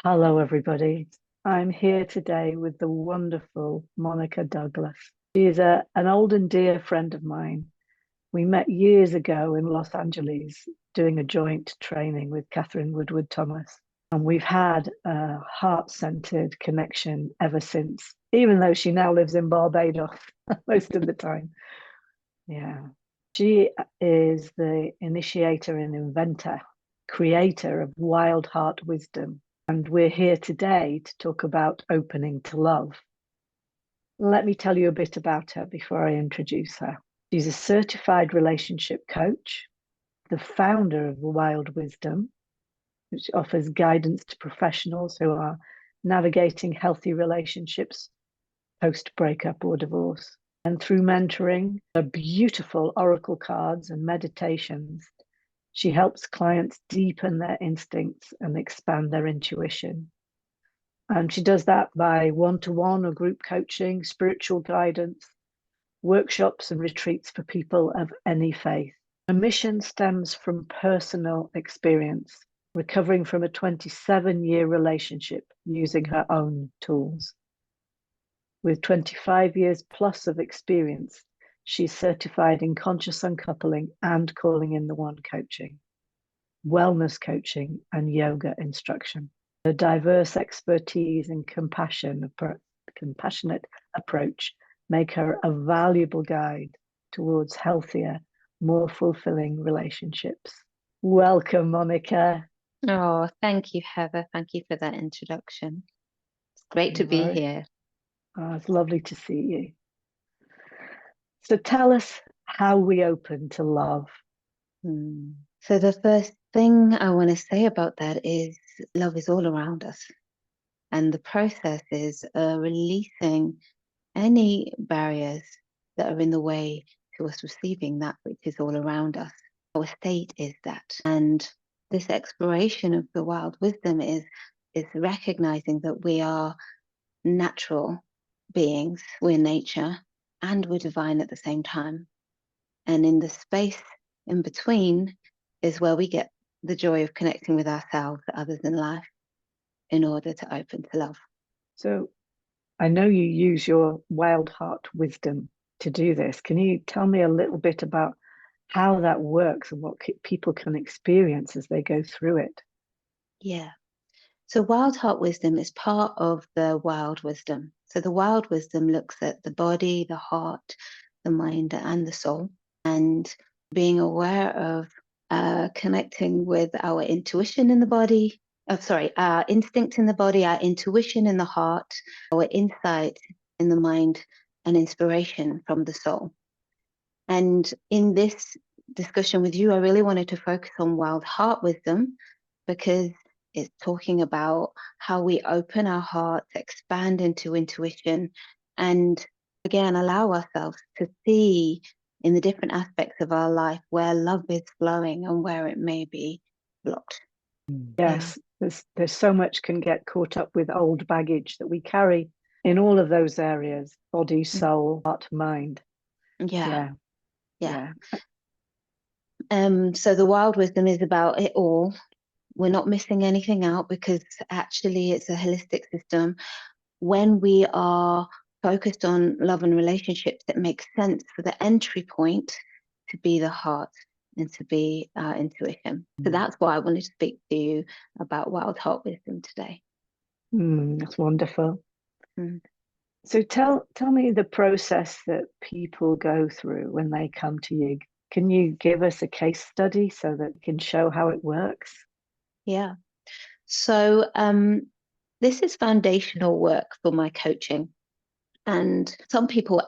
Hello, everybody. I'm here today with the wonderful Monica Douglas. She is an old and dear friend of mine. We met years ago in Los Angeles doing a joint training with Catherine Woodward Thomas. And we've had a heart-centered connection ever since, even though she now lives in Barbados most of the time. Yeah. She is the initiator and inventor, creator of Wild Heart Wisdom. And we're here today to talk about opening to love. Let me tell you a bit about her before I introduce her. She's a certified relationship coach, the founder of Wild Wisdom, which offers guidance to professionals who are navigating healthy relationships post-breakup or divorce. And through mentoring, her beautiful oracle cards and meditations, she helps clients deepen their instincts and expand their intuition. And she does that by one-to-one or group coaching, spiritual guidance, workshops and retreats for people of any faith. Her mission stems from personal experience, recovering from a 27-year relationship using her own tools. With 25 years plus of experience, she's certified in conscious uncoupling and calling in the one coaching, wellness coaching, and yoga instruction. Her diverse expertise and compassionate approach make her a valuable guide towards healthier, more fulfilling relationships. Welcome, Monica. Oh, thank you, Heather. Thank you for that introduction. It's great to be here. Oh, it's lovely to see you. So tell us how we open to love. So the first thing I want to say about that is love is all around us. And the process is releasing any barriers that are in the way to us receiving that which is all around us. Our state is that. And this exploration of the wild wisdom is recognizing that we are natural beings, we're nature, and we're divine at the same time. And in the space in between is where we get the joy of connecting with ourselves, others in life, in order to open to love. So I know you use your wild heart wisdom to do this. Can you tell me a little bit about how that works and what people can experience as they go through it? Yeah. So wild heart wisdom is part of the wild wisdom. So the wild wisdom looks at the body, the heart, the mind, and the soul, and being aware of connecting with our intuition in the body. Our instinct in the body, our intuition in the heart, our insight in the mind, and inspiration from the soul. And in this discussion with you, I really wanted to focus on wild heart wisdom because it's talking about how we open our hearts, expand into intuition, and again, allow ourselves to see in the different aspects of our life where love is flowing and where it may be blocked. Yes, there's so much can get caught up with old baggage that we carry in all of those areas: body, soul, heart, mind. Yeah. So the wild wisdom is about it all. We're not missing anything out because actually it's a holistic system. When we are focused on love and relationships, it makes sense for the entry point to be the heart and to be our intuition. So that's why I wanted to speak to you about wild heart wisdom today. That's wonderful. So tell me the process that people go through when they come to you. Can you give us a case study so that we can show how it works? Yeah. So this is foundational work for my coaching. And some people,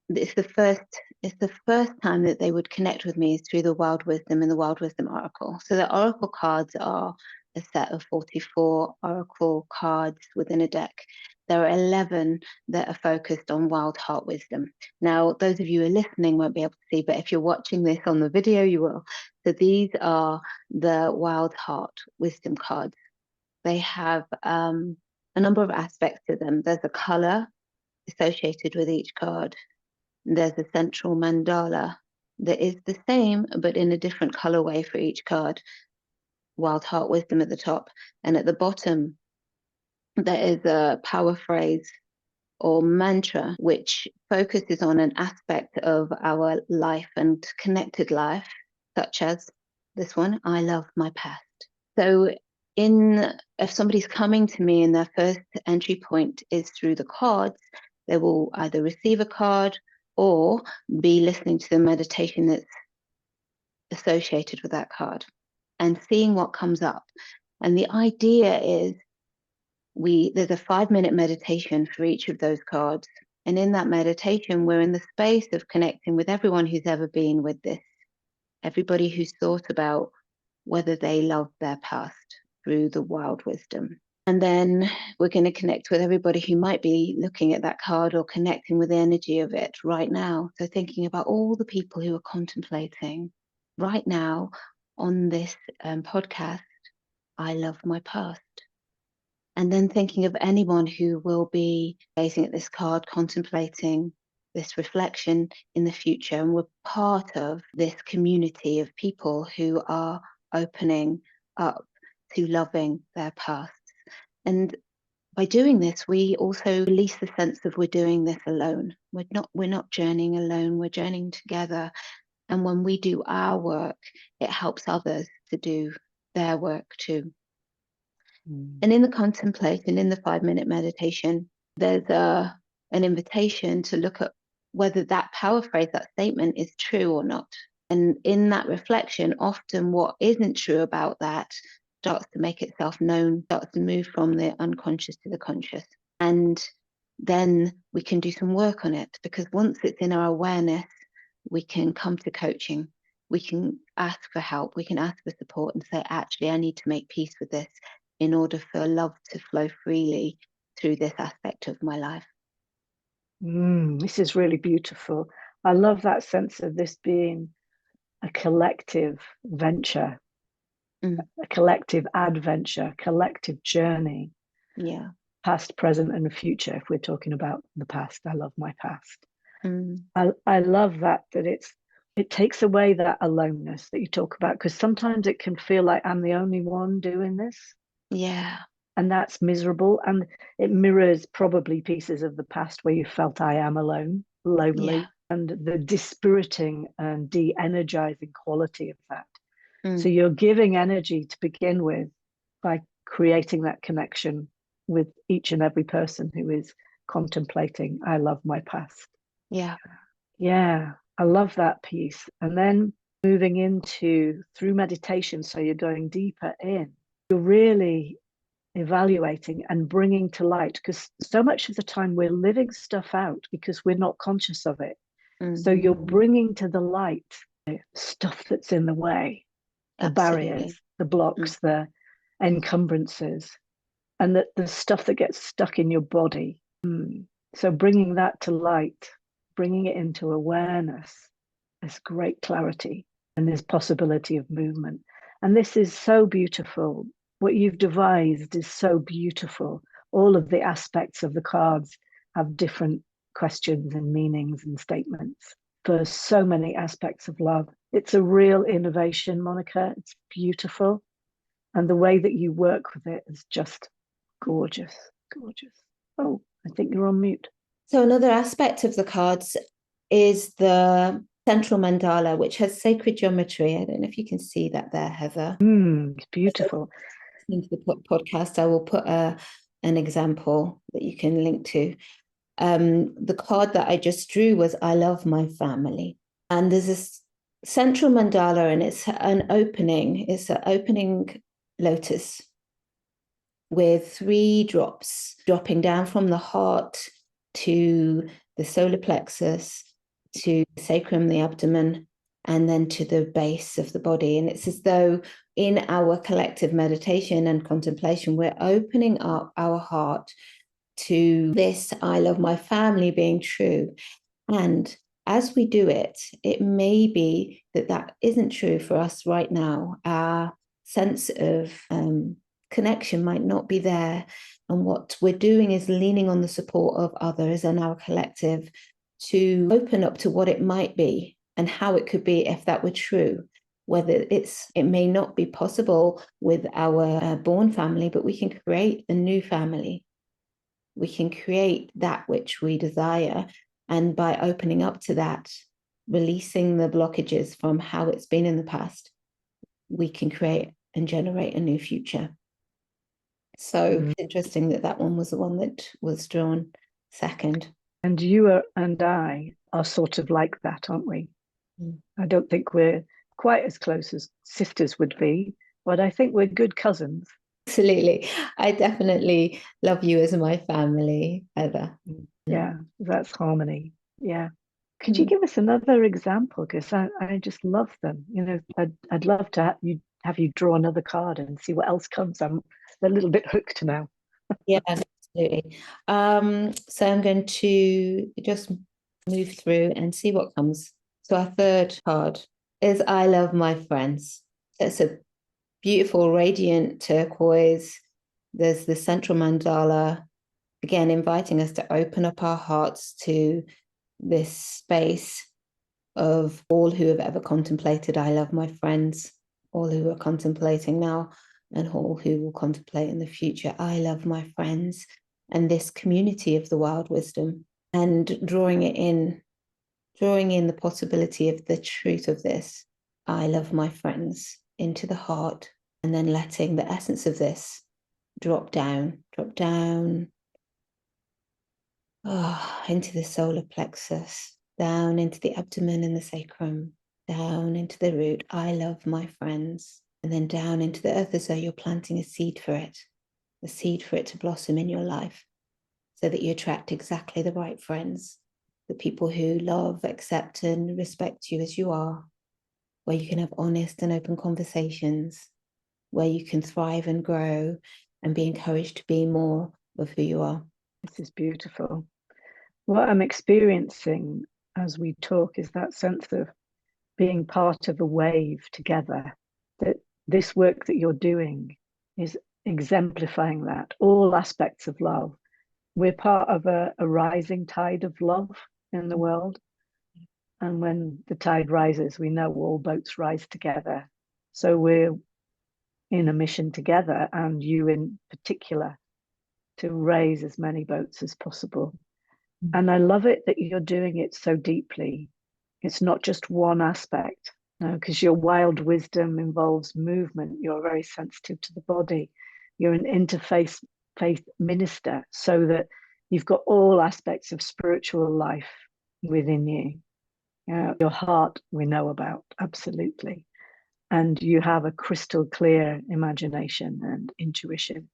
it's the first time that they would connect with me is through the Wild Wisdom and the Wild Wisdom Oracle. So the Oracle cards are a set of 44 Oracle cards within a deck. There are 11 that are focused on Wild Heart Wisdom. Now, those of you who are listening won't be able to see, but if you're watching this on the video, you will. So these are the Wild Heart Wisdom cards. They have a number of aspects to them. There's a color associated with each card. There's a central mandala that is the same, but in a different colorway for each card. Wild Heart Wisdom at the top. And at the bottom there is a power phrase or mantra which focuses on an aspect of our life and connected life, such as this one, I love my past. So if somebody's coming to me and their first entry point is through the cards, they will either receive a card or be listening to the meditation that's associated with that card and seeing what comes up. And the idea is there's a 5-minute meditation for each of those cards. And in that meditation, we're in the space of connecting with everyone who's ever been with this, everybody who's thought about whether they love their past through the wild wisdom. And then we're going to connect with everybody who might be looking at that card or connecting with the energy of it right now. So thinking about all the people who are contemplating right now on this podcast, I love my past. And then thinking of anyone who will be gazing at this card, contemplating this reflection in the future. And we're part of this community of people who are opening up to loving their past. And by doing this, we also release the sense of we're doing this alone. We're not journeying alone, we're journeying together. And when we do our work, it helps others to do their work too. And in the contemplation, in the 5-minute meditation, there's an invitation to look at whether that power phrase, that statement is true or not. And in that reflection, often what isn't true about that starts to make itself known, starts to move from the unconscious to the conscious. And then we can do some work on it, because once it's in our awareness, we can come to coaching. We can ask for help. We can ask for support and say, actually, I need to make peace with this in order for love to flow freely through this aspect of my life. This is really beautiful. I love that sense of this being a collective venture, a collective adventure, collective journey. Yeah. Past, present, and future. If we're talking about the past, I love my past. I love that it takes away that aloneness that you talk about, because sometimes it can feel like I'm the only one doing this. Yeah. And that's miserable. And it mirrors probably pieces of the past where you felt I am alone, lonely, Yeah. and the dispiriting and de-energizing quality of that. So you're giving energy to begin with by creating that connection with each and every person who is contemplating, I love my past. Yeah. Yeah, I love that piece. And then moving into through meditation, so you're going deeper in, you're really evaluating and bringing to light, because so much of the time we're living stuff out because we're not conscious of it. So you're bringing to the light stuff that's in the way, the barriers, the blocks, the encumbrances, and the stuff that gets stuck in your body. So bringing that to light, bringing it into awareness, there's great clarity and there's possibility of movement. And this is so beautiful. What you've devised is so beautiful. All of the aspects of the cards have different questions and meanings and statements for so many aspects of love. It's a real innovation, Monica. It's beautiful. And the way that you work with it is just gorgeous, gorgeous. Oh, I think you're on mute. So another aspect of the cards is the central mandala, which has sacred geometry. I don't know if you can see that there, Heather. It's beautiful. Into the podcast, I will put an example that you can link to. The card that I just drew was I love my family. And there's this central mandala, and it's an opening. It's an opening lotus with 3 drops dropping down from the heart to the solar plexus, to the sacrum, the abdomen, and then to the base of the body. And it's as though in our collective meditation and contemplation, we're opening up our heart to this I love my family being true. And as we do it, it may be that isn't true for us right now. Our sense of connection might not be there. And what we're doing is leaning on the support of others and our collective to open up to what it might be and how it could be if that were true. Whether it may not be possible with our born family, but we can create a new family. we can create that which we desire. And by opening up to that, releasing the blockages from how it's been in the past, we can create and generate a new future. So it's interesting that one was the one that was drawn second. And you and I are sort of like that, aren't we? I don't think we're quite as close as sisters would be, but I think we're good cousins. Absolutely. I definitely love you as my family, Heather. Yeah, that's harmony. Yeah. Could you give us another example? Because I just love them. You know, I'd love to have you draw another card and see what else comes. I'm a little bit hooked now. Yeah, absolutely. So I'm going to just move through and see what comes. So our third card is I love my friends. It's a beautiful, radiant turquoise. There's the central mandala, again, inviting us to open up our hearts to this space of all who have ever contemplated I love my friends, all who are contemplating now, and all who will contemplate in the future. I love my friends, and this community of the wild wisdom, and drawing in the possibility of the truth of this. I love my friends into the heart, and then letting the essence of this drop down into the solar plexus, down into the abdomen and the sacrum, down into the root. I love my friends. And then down into the earth as though you're planting a seed for it to blossom in your life, so that you attract exactly the right friends, the people who love, accept, and respect you as you are, where you can have honest and open conversations, where you can thrive and grow and be encouraged to be more of who you are. This is beautiful. What I'm experiencing as we talk is that sense of being part of a wave together, that this work that you're doing is exemplifying that, all aspects of love. We're part of a rising tide of love in the world. And when the tide rises, we know all boats rise together. So we're in a mission together, and you in particular, to raise as many boats as possible. And I love it that you're doing it so deeply. It's not just one aspect, because your wild wisdom involves movement. You're very sensitive to the body. You're an interfaith minister, so that you've got all aspects of spiritual life within you. Your heart we know about, absolutely. And you have a crystal clear imagination and intuition,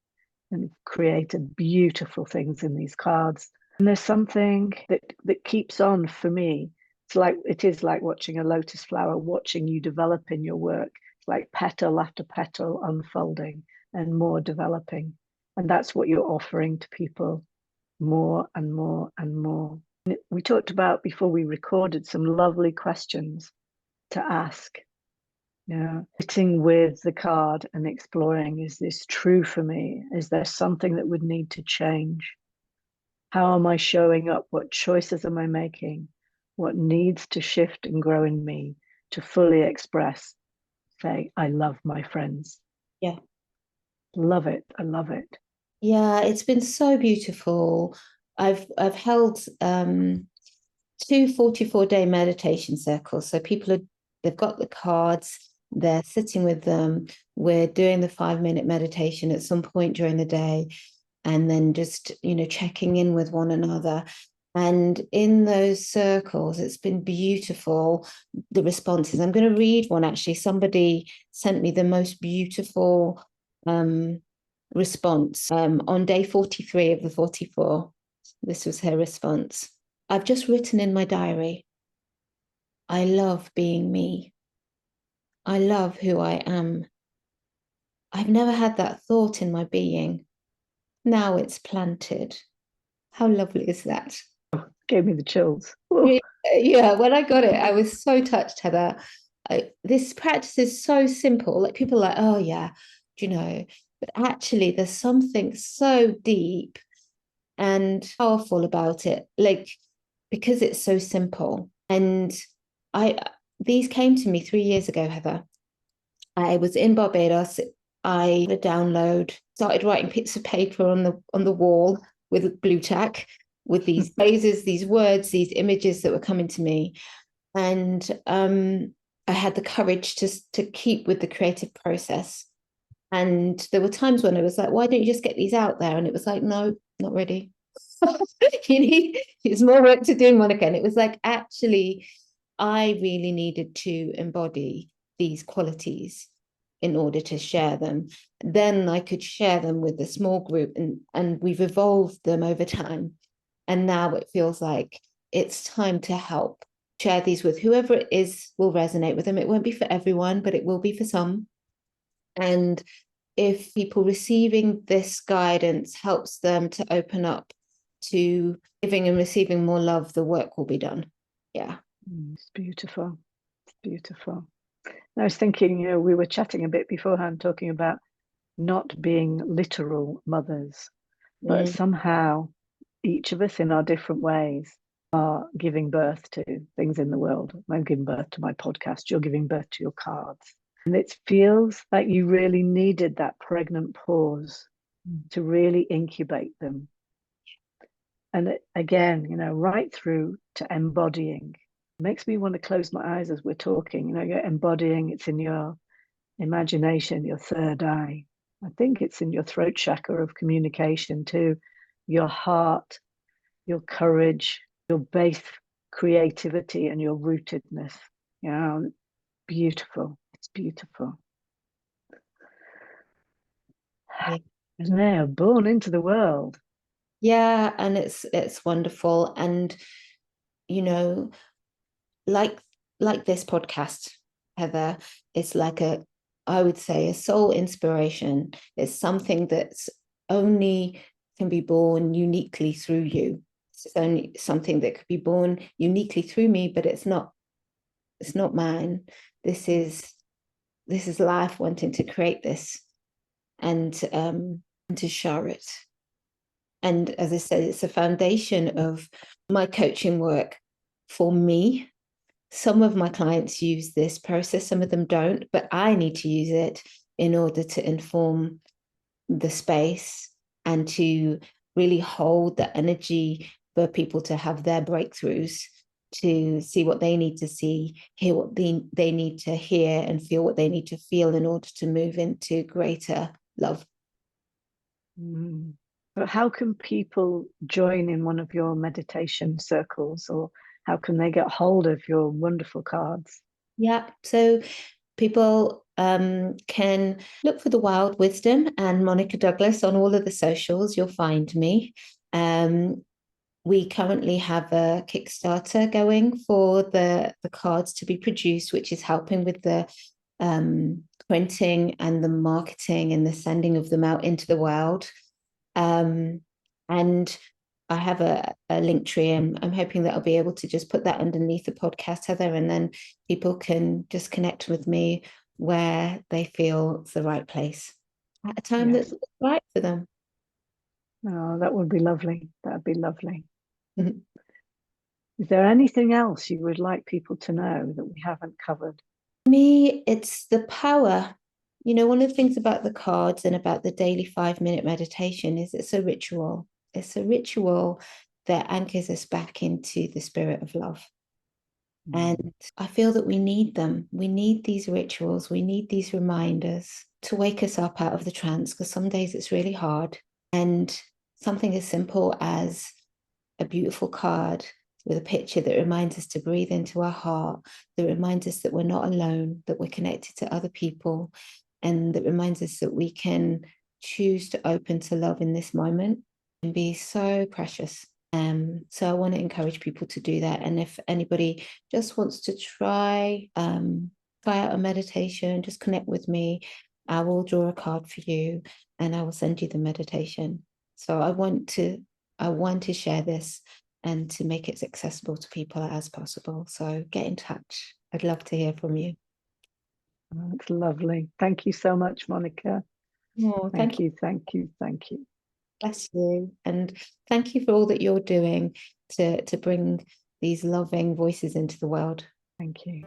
and created beautiful things in these cards. And there's something that keeps on for me. It is like watching a lotus flower, watching you develop in your work. It's like petal after petal unfolding and more developing. And that's what you're offering to people, more and more and more. We talked about, before we recorded, some lovely questions to ask. Sitting with the card and exploring, is this true for me? Is there something that would need to change? How am I showing up? What choices am I making? What needs to shift and grow in me to fully express, say, I love my friends? Yeah. Love it. I love it. Yeah, it's been so beautiful. I've held 2 44-day meditation circles. So they've got the cards, they're sitting with them. We're doing the 5-minute meditation at some point during the day, and then just, checking in with one another. And in those circles, it's been beautiful, the responses. I'm going to read one, actually. Somebody sent me the most beautiful response on day 43 of the 44. This was her response. I've just written in my diary, I love being me. I love who I am. I've never had that thought in my being. Now it's planted. How lovely is that? Gave me the chills. Yeah, when I got it, I was so touched, Heather. This practice is so simple. Like, people are like, oh yeah, but actually there's something so deep and powerful about it, like, because it's so simple. And these came to me 3 years ago, Heather. I was in Barbados. I did a download, started writing bits of paper on the wall with blue tack, with these phrases, these words, these images that were coming to me. And I had the courage to keep with the creative process. And there were times when I was like, why don't you just get these out there? And it was like, no, not ready. It's more work to do, Monica. And it was like, actually, I really needed to embody these qualities in order to share them. Then I could share them with a small group, and we've evolved them over time. And now it feels like it's time to help share these with whoever it is will resonate with them. It won't be for everyone, but it will be for some. And if people receiving this guidance helps them to open up to giving and receiving more love, the work will be done. Yeah. It's beautiful. It's beautiful. I was thinking, we were chatting a bit beforehand, talking about not being literal mothers, but somehow each of us in our different ways are giving birth to things in the world. I'm giving birth to my podcast. You're giving birth to your cards. And it feels like you really needed that pregnant pause to really incubate them. And again, right through to embodying. It makes me want to close my eyes as we're talking. You're embodying, it's in your imagination, your third eye. I think it's in your throat chakra of communication too, your heart, your courage, your base creativity, and your rootedness. Beautiful. It's beautiful. Yeah. And they are born into the world. Yeah, and it's wonderful. And like this podcast, Heather, it's like I would say a soul inspiration. It's something that's only can be born uniquely through you. It's only something that could be born uniquely through me, but it's not mine. This is life wanting to create this and to share it. And as I said, it's a foundation of my coaching work for me. Some of my clients use this process, some of them don't, but I need to use it in order to inform the space and to really hold the energy for people to have their breakthroughs, to see what they need to see, hear what they need to hear, and feel what they need to feel in order to move into greater love. But how can people join in one of your meditation circles, or how can they get hold of your wonderful cards? Yeah, so people can look for the Wild Wisdom and Monica Douglas on all of the socials. You'll find me. We currently have a Kickstarter going for the cards to be produced, which is helping with the printing and the marketing and the sending of them out into the world. And I have a link tree, and I'm hoping that I'll be able to just put that underneath the podcast, Heather, and then people can just connect with me where they feel it's the right place at a time that's right for them. Oh, that would be lovely. That would be lovely. Is there anything else you would like people to know that we haven't covered? For me, it's the power. One of the things about the cards and about the daily 5-minute meditation is it's a ritual. It's a ritual that anchors us back into the spirit of love. And I feel that we need them. We need these rituals. We need these reminders to wake us up out of the trance, because some days it's really hard. And something as simple as a beautiful card with a picture that reminds us to breathe into our heart, that reminds us that we're not alone, that we're connected to other people, and that reminds us that we can choose to open to love in this moment and be so precious. So I want to encourage people to do that. And if anybody just wants to try out a meditation, just connect with me. I will draw a card for you and I will send you the meditation. So I want to share this and to make it as accessible to people as possible. So get in touch. I'd love to hear from you. Oh, that's lovely. Thank you so much, Monica. Oh, thank you. Bless you. And thank you for all that you're doing to bring these loving voices into the world. Thank you.